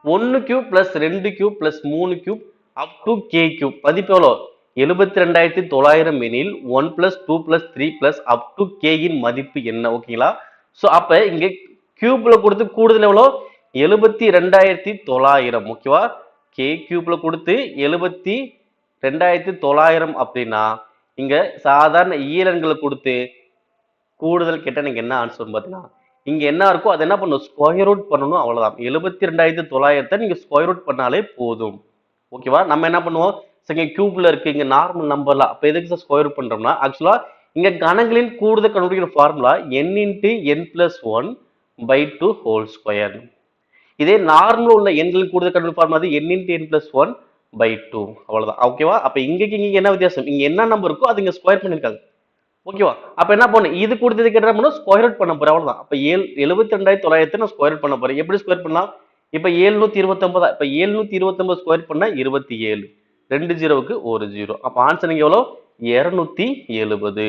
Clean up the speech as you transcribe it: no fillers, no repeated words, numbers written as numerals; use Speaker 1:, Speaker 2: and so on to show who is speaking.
Speaker 1: 1 cube plus 2 cube plus 3 cube up to K cube மதிப்பு எவ்வளோ 72,900 எனில் 1 plus 2 plus 3 plus up to K இன் மதிப்பு என்ன ஓகேங்களா ஸோ அப்ப இங்க கியூப்ல கொடுத்து கூடுதல் எவ்வளோ 72,900 ஓகேவா கே கியூப்ல கொடுத்து 72,900 அப்படின்னா இங்க சாதாரண ஈரன்களை கொடுத்து கூடுதல் கேட்டா நீங்க என்ன ஆன்சர் பார்த்தீங்கன்னா இங்க என்ன இருக்கோ அதை என்ன பண்ணணும் ஸ்கொயர் ரூட் பண்ணணும் அவ்வளவுதான் 72,900 நீங்க ஸ்கொயர் ரூட் பண்ணாலே போதும் ஓகேவா நம்ம என்ன பண்ணுவோம் இங்க கியூப்ல இருக்கு இங்க நார்மல் நம்பர்ல அப்ப எதுக்கு ஸ்கொயர் ரூட் பண்றோம்னா ஆக்சுவலா இங்க கணங்களின் கூடுதல் கண்டுபிடிக்கிற formula n into n plus one by two whole square இதே நார்மல் உள்ள எண்களின் கூடுதல் கண்டுபிடிக்கிற formula n into n plus one by two அவ்வளவுதான் ஓகேவா அப்ப இங்க என்ன வித்தியாசம் இங்க என்ன நம்பர் இருக்கோ அது இங்க ஸ்கொயர் பண்ணிருக்காங்க ஓகேவா அப்ப என்ன பண்ணும் இது கொடுத்ததுக்கு என்ன பண்ணும் ஸ்கொயர் ரூட் பண்ண போறேன் அவ்வளவுதான் அப்ப 72,900 நான் ஸ்கொயர் ரூட் பண்ண போறேன் எப்படி ஸ்கொயர் பண்ணலாம் இப்ப 729 இப்ப 729 ஸ்கொயர் பண்ணா 27 2 ஜீரோவுக்கு ஒரு ஜீரோ அப்ப ஆன்சர் நீங்க எவ்வளவு 270